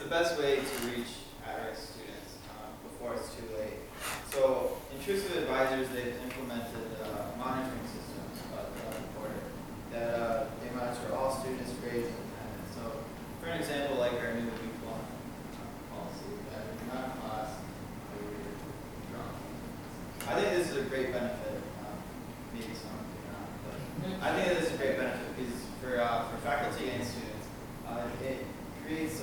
best way to reach at-risk students before it's too late. So intrusive advisors, they've implemented monitoring systems of the quarter that they monitor all students' grades and attendance. So for an example, like our new week one policy, that if you're not in class, you're drunk. I think this is a great benefit. Maybe some of you not, but I think this is a great benefit because for faculty and students, it creates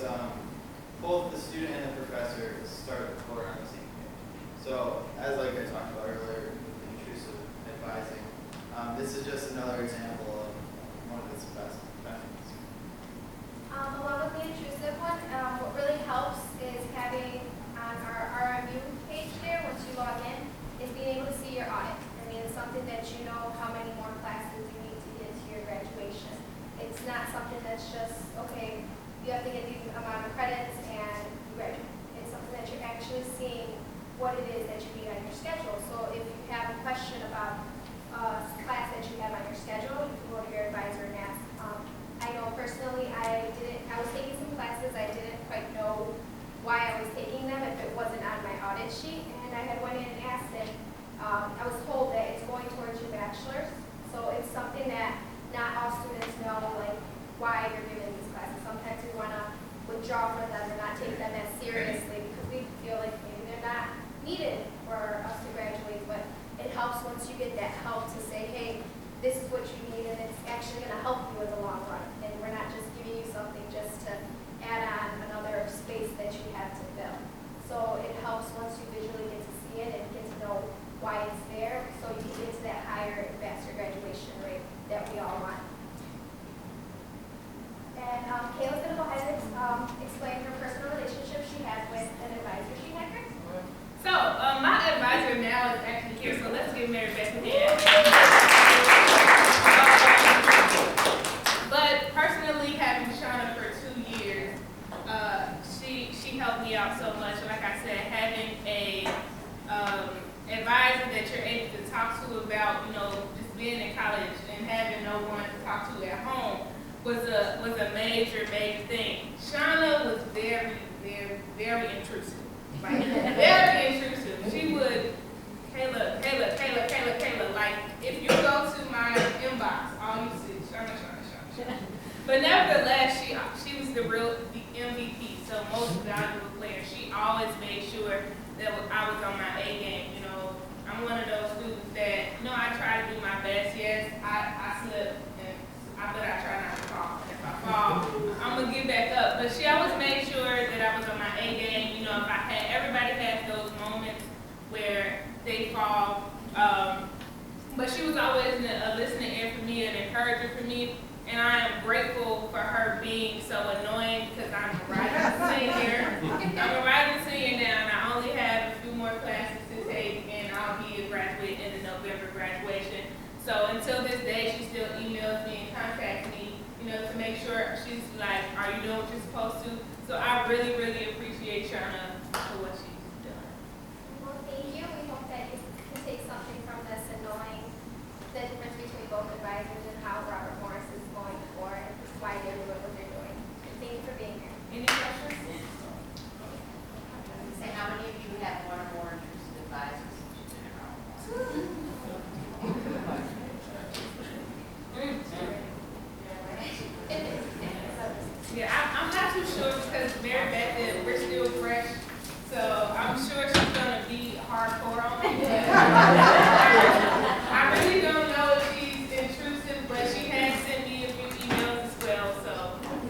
both the student and the professor start the quarter on the same page. So as like I talked about earlier, with intrusive advising, this is just another example of one of its best benefits. Along with the intrusive one, what really helps is having on our RMU page there, once you log in, is being able to see your audit. I mean, it's something that you know how many more classes you need to get to your graduation. It's not something that's just, okay, you have to get these amount of credits and you graduate. It's something that you're actually seeing what it is that you need on your schedule. So if you have a question about a class that you have on your schedule, you can go to your advisor and ask. I know personally, I was taking some classes, I didn't quite know why I was taking them if it wasn't on my audit sheet, and I had went in and asked, and I was told that it's going towards your bachelor's. So it's something that not all students know, like, why you're giving these classes. Sometimes we want to withdraw from them and not take them as seriously because we feel like maybe they're not needed for us to graduate, but it helps once you get that help to say, hey, this is what you need and it's actually going to help you in the long run. And we're not just giving you something just to add on another space that you have to fill. So it helps once you visually get to see it and get to know why it's there so you can get to that higher and faster graduation rate that we all want. And Kayla's going to go ahead and explain her personal relationship she had with an advisor she had here. So, my advisor now is actually here, so let's give Mary Beth a hand. But personally, having Shauna for 2 years, she helped me out so much. Like I said, having a advisor that you're able to talk to about, just being in college and having no one to talk to at home was a major thing. Shauna was very, very, very intrusive. Like, very intrusive. She would, Kayla. Like, if you go to my inbox, all you see is Shauna. But nevertheless, she was the MVP, so most valuable player. She always made sure that I was on my A game. I'm one of those students that, I try to do my best. Yes, I slip, but I try not to fall. And if I fall, I'm going to get back up. But she always made sure that I was on my A game. Everybody has those moments where they fall. But she was always a listening ear for me, an encourager for me. And I am grateful for her being so annoying because I'm a rising senior. I'm a rising senior now, and I only have a few more classes to take, and I'll be a graduate in the November graduation. So until this day, she still emails me and contacts me, to make sure she's like, are you doing what you're supposed to? So I really, really appreciate Shauna for what she's done. Well, thank you. We hope that you can take something from this and knowing the difference between both advisors and how Robert Morris is going for and why they're doing what they're doing. And thank you for being here. Any questions? Say, how many of you have one or more intrusive advisors? Yeah, I'm not too sure because Mary Beth is, we're still fresh, so I'm sure she's going to be hardcore on me. I really don't know if she's intrusive, but she has sent me a few emails as well, so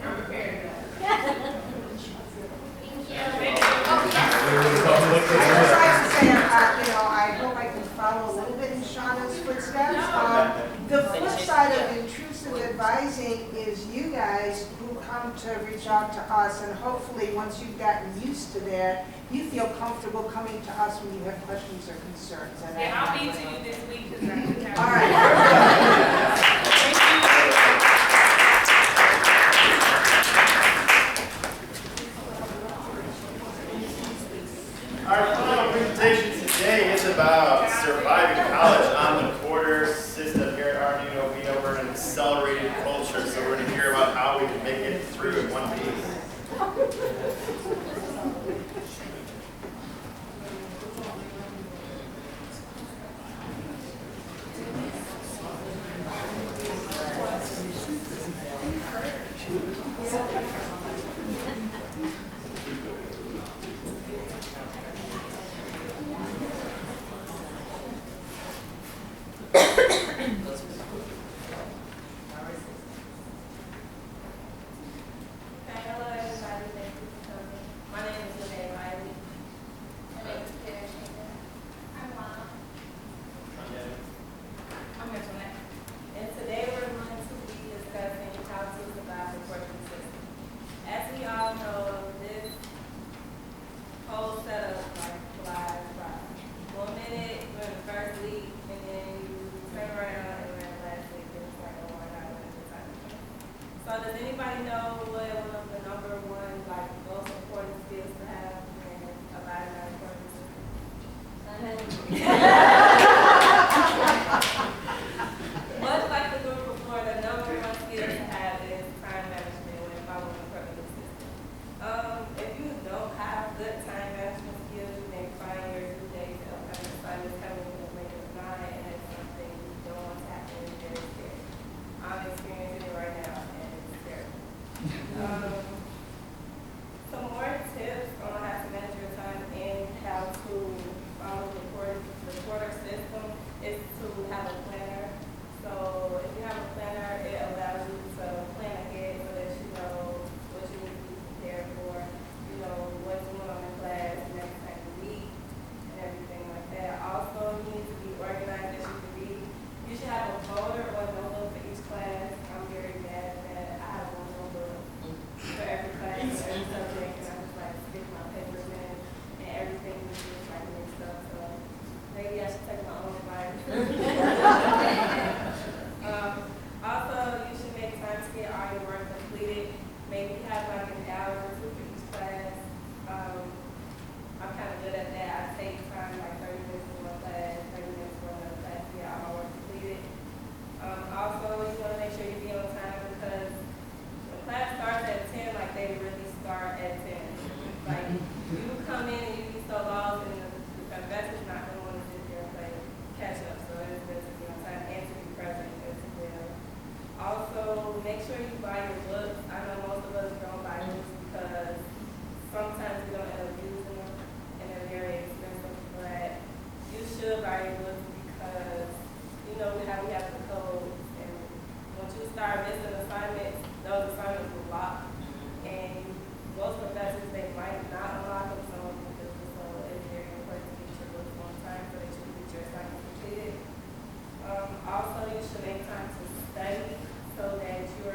I'm prepared. Thank you. I just like to say, I hope I can follow a little bit in Shauna's footsteps. The flip side of intrusive advising is you guys who come to reach out to us, and hopefully once you've gotten used to that, you feel comfortable coming to us when you have questions or concerns. And Yeah, I'll be to you this week because I just have. All right. Our final presentation today is about surviving college on the quarter system here at RMU. We know we're an accelerated culture, so we're going to hear about how we can make it through in one piece. anybody know what one of the number one, like, most important skills to have when abiding by the court system? Much like the group before, the number one skill to have is time management when following the court system. If you don't have good time management skills, you may find your due date assignments coming in the blink of an eye, and it's something you don't want to happen. It's very scary. I'm experiencing it right now, and it's scary. Some more tips on how to manage your time and how to follow the quarter system is to have a planner. So if you have a planner, it allows you to plan ahead so that you know what you need to be prepared for, you know what's going on in class next time you meet, and everything like that. Also, you need to be organized as you can be. You should have a folder or notebook for each class. I'm very bad at that. I have one notebook for every class and every subject, and I just like stick my papers in, and everything is just like mixed up. So maybe I should take my own advice. Also, you should make time to get all your work completed. Maybe have like an hour or two for each class. I'm kind of good at that. I take time, like 30 minutes for one class, 30 minutes for another class to get all my work completed. Also, you want to make sure you be on time because when class starts at 10, like they really start at 10. Like you come in and you be so lost, and the professor's not going to want to sit there and play catch up. So it's good to be on time and to be present as well. Also, make sure you buy your books. I know most of us don't buy books because sometimes we don't end up using them and they're very expensive. But you should buy your books because you know how we have the codes, and once you start missing assignments, those assignments will lock. And most professors, they might not unlock them, so it's very important to get your books on time so that you can get your assignments completed. Also, you should make time to study so that you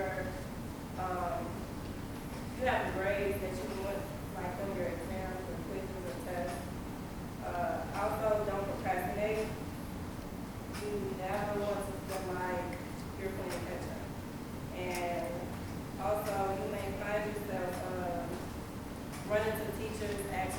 have the grades that you want, like on your exams or quizzes or tests. Also, don't procrastinate. You never want to feel like you're playing catch up. And also, you may find yourself running to teachers, asking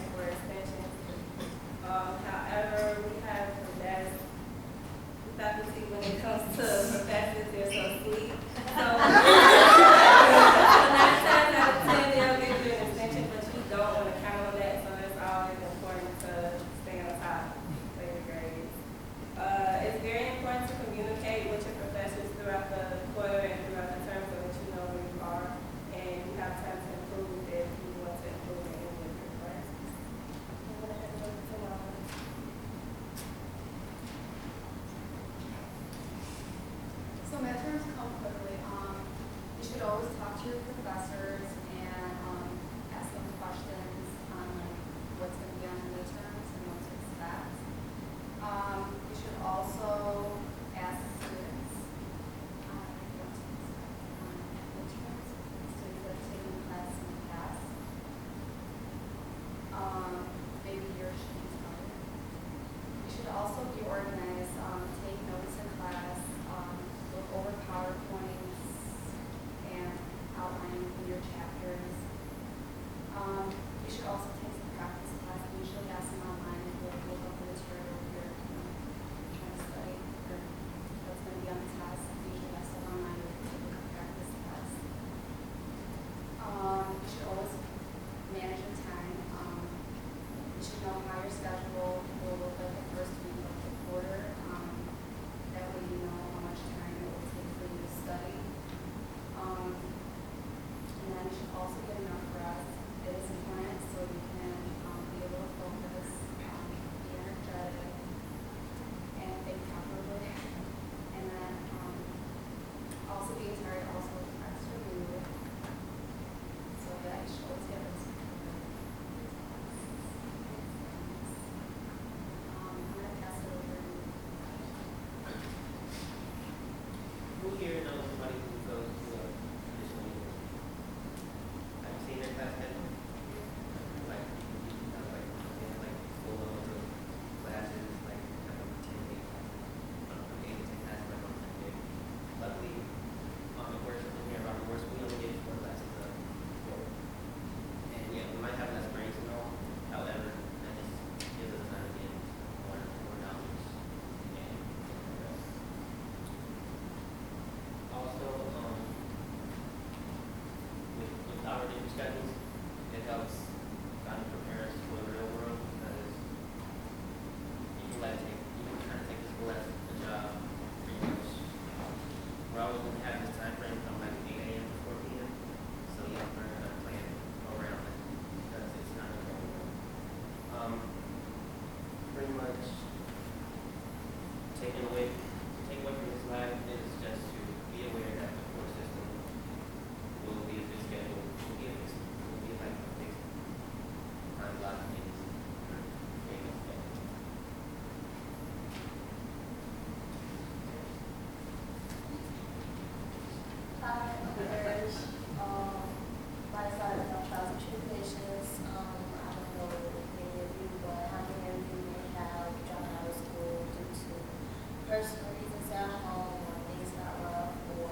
personal reasons at home, or things got rough, or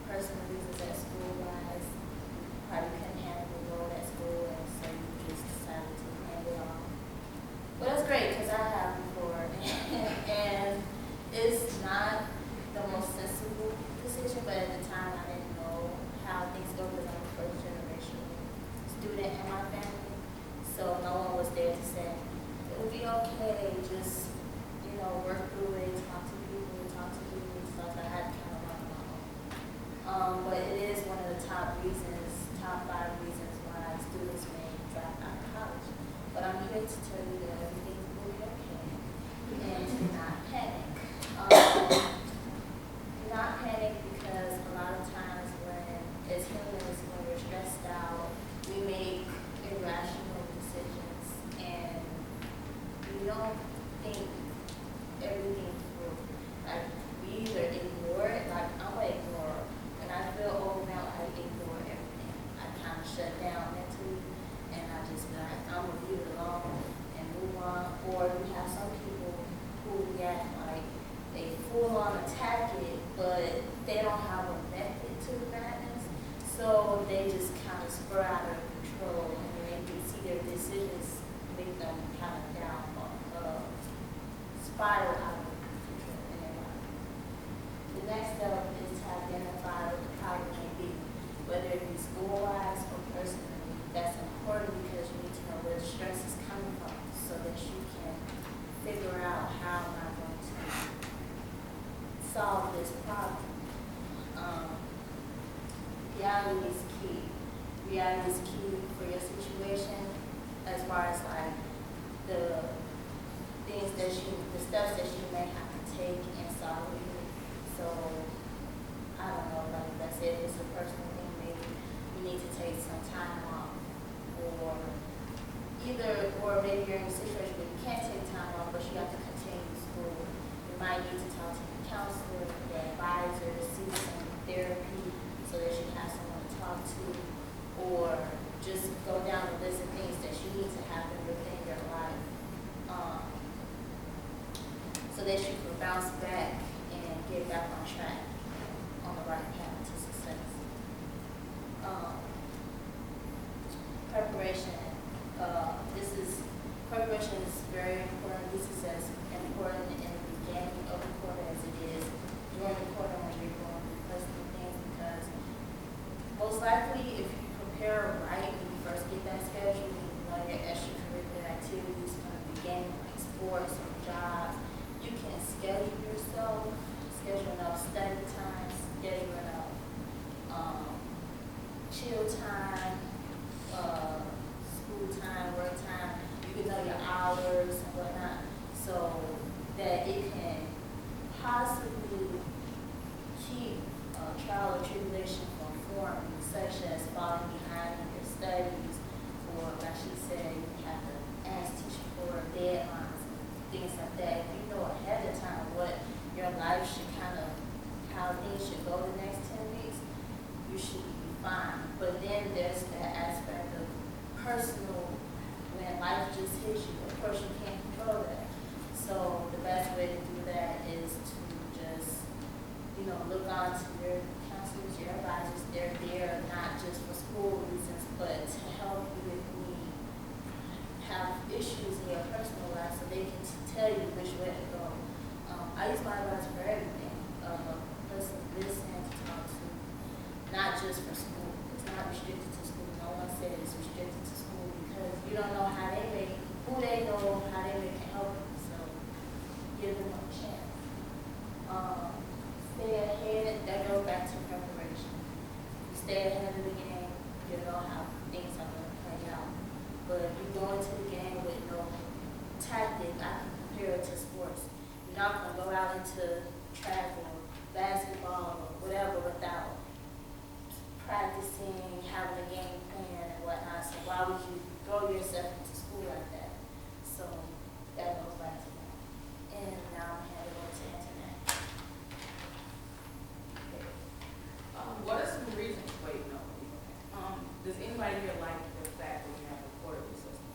personal reasons at school wise, probably couldn't handle the load at school, and so you just decided to hand it off. But it's great because I have before, and it's not the most sensible decision, but at the time I didn't know how things go because I'm a first generation student in my family. So no one was there to say, it will be okay, just, you know, work through it, talk to people, stuff. I had to kind of run my own. But it is one of the top 5 reasons why students may drop out of college. But I'm here to tell you that everything will be okay and to not panic. Not panic because a lot of times as humans, when we're stressed out, we make irrational decisions and we don't think everything through. Like, we either ignore it, like I'm gonna ignore. When I feel overwhelmed, I ignore everything. I kind of shut down mentally and I just be like, I'm gonna leave it alone and move on. Or we have some people who react like they full on attack it, but they don't have a method to the madness. So they just kind of spur out of control, and then you see their decisions make them kind of down, spiral out of control in their life. The next step is to identify what the problem may be, whether it be school-wise or personally. That's important because you need to know where the stress is coming from so that you can figure out how am I going to solve this problem. Reality is key. Reality is key for your situation as far as like the steps that you may have to take in solving it. So I don't know, like that's it. It's a personal thing. Maybe you need to take some time off, or maybe you're in a situation where you can't take time off, but you have to continue school. You might need to talk to your counselor, your advisor, see some therapy so that you have someone to talk to, or just go down the list of things that you need to happen within your life so that you can bounce back and get back on track, on the right path to success. Preparation. Preparation is very important. This is as important in the beginning of the quarter as it is during the quarter when you're going through personal things, because most likely if you prepare right when you first get that schedule, you know your extracurricular activities from the beginning, like sports or jobs, you can schedule yourself, schedule enough study time, schedule enough chill time, school time, work time. You can know your hours and whatnot, so that it can possibly keep trial or tribulation from forming, such as falling behind in your studies, or like she said, you have to ask teacher for deadlines and things like that. If you know ahead of time what your life should how things should go the next 10 weeks, you should be fine. But then there's that aspect of personal, when life just hits you. Of course, you can't control that. So the best way to do that is to just, look on to your counselors, your advisors. They're there not just for school reasons, but to help you if you have issues in your personal life, so they can tell you which way to go. I use my advice for everything. Listen to talk to, not just for school. It's not restricted to school. No one said it's restricted to school because you don't know how they may, who they know, how they may can help you. So give them a chance. Stay ahead. That goes back to preparation. You stay ahead of the game. You know how things are going to play out. But if you go into the game with no tactic, I can compare it to sports. You're not going to go out into track or basketball or whatever without practicing, having a game plan and whatnot. So why would you throw yourself into school like that? So that goes back to that. And now I'm headed over to internet. What are some reasons? Wait, no. Does anybody here like the fact that we have a quarterly system?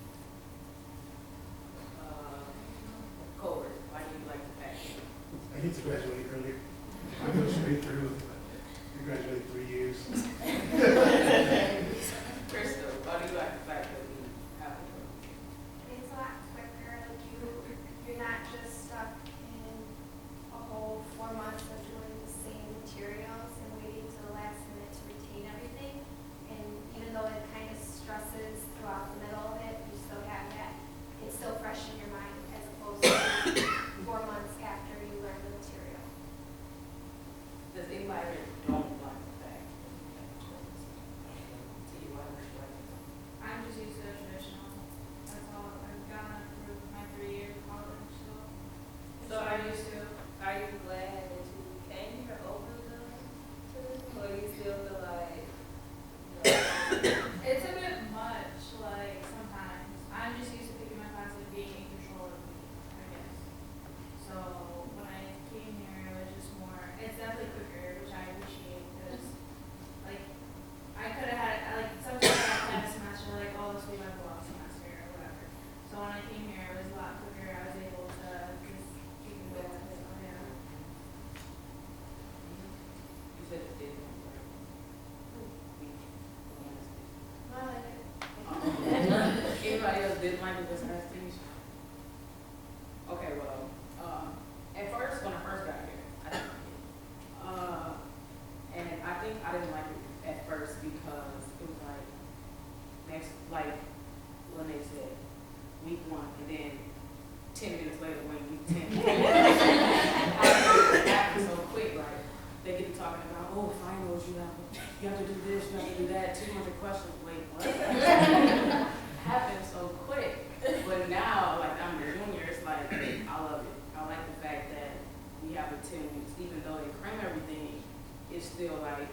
Covert, why do you like the fact? I get to graduate earlier. I go straight through. I graduated 3 years. Crystal, why do you like the fact that we have a It's a lot quicker, like you're not just stuck in a whole 4 months of doing the same materials and waiting till the last minute to retain everything. And even though it kind of stresses throughout the middle of it, you still have that, it's still fresh in your mind as opposed to 4 months after you learn the material. Does anybody that don't like the fact do you like it? I'm just used to a traditional. That's all. I've gone through my 3 years of college, so So are you glad that you came here over the tourism, or you still feel like, it's a bit much. Like sometimes I'm just used to picking my class and being in control of me, I guess. So when I came here, it was just more. It's definitely quicker, which I appreciate because, like, I could have had like sometimes I had a semester like, oh, this will be my block semester or whatever. So when I came here, it was a lot quicker. I was able to just keep it going with it. Yeah. You said it didn't work. I like it. Anybody else didn't like it this last thing? Okay, well, at first, when I first got here, I didn't like it. And I think I didn't like it at first because it was like when they said week 1, and then 10 minutes later, when week 10. It happened so quick, like, they get to talking about, oh, finals, you have to do this, you have to do that, 200 questions, wait, what? Happened so quick. But now, like, I'm a junior, it's like, I love it. I like the fact that we have a 10 weeks, even though they cram everything, it's still like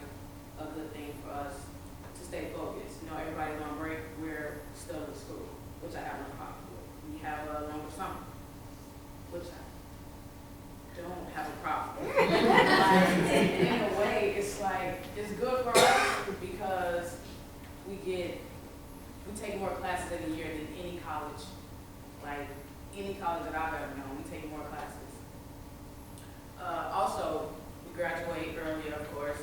a good thing for us to stay focused. You know, everybody's on break, we're still in school, which I have no problem with. We have a longer summer, which I don't have a problem with. Like, in a way, it's like, it's good for us because we take more classes in a year than any college. Like, any college that I've ever known, we take more classes. Also, we graduate earlier, of course.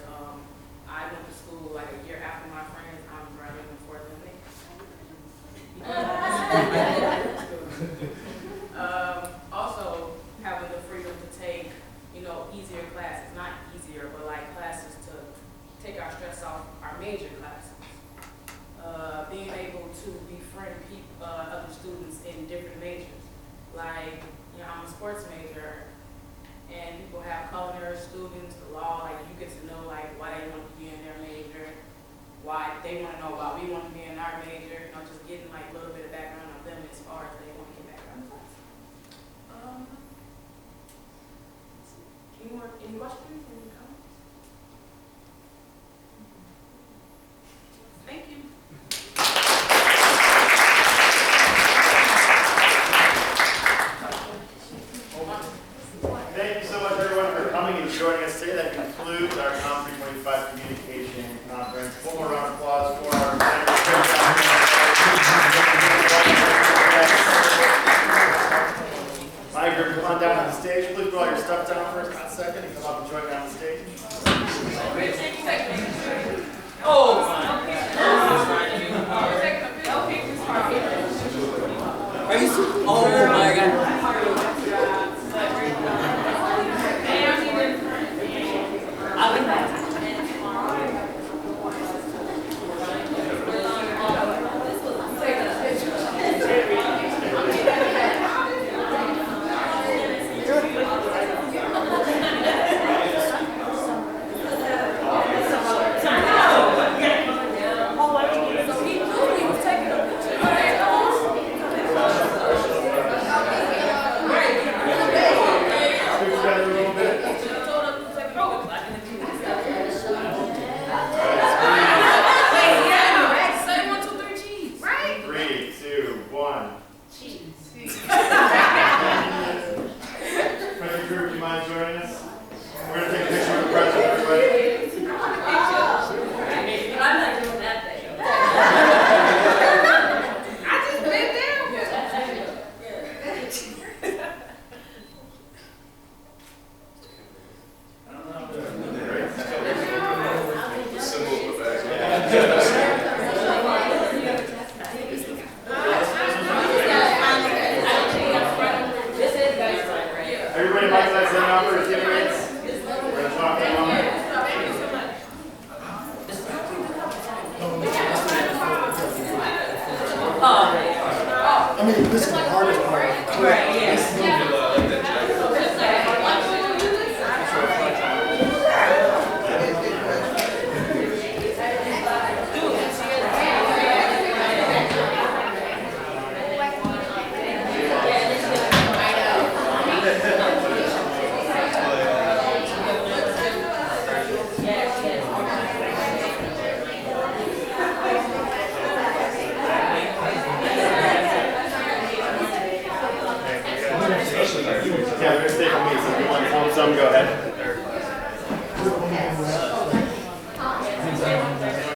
I went to school like a year after my friends. I'm graduating in 4th Also, having the freedom to take, easier classes, not easier, but like classes to take our stress off our major classes. Being able to befriend other students in different majors. Like, I'm a sports major, and people have culinary students, the law, like you get to know like why they want to be in their major, why they want to know why we want to be in our major, just getting like a little bit of background on them as far as they want to get back on the class. Any questions? Any comments? Thank you. Thank you so much, everyone, for coming and joining us today. That concludes our COM325 Communication Conference. One more round of applause for our my group, come on down to the stage. Please put all your stuff down for a hot second and come up and join me on the stage. Oh my God. recognize the number in a few minutes. We're gonna talk that number. Thank you so much. I mean, this is the hardest part. Right, yeah. Yeah, we're gonna stay on me, so if you want to tell them some, go ahead.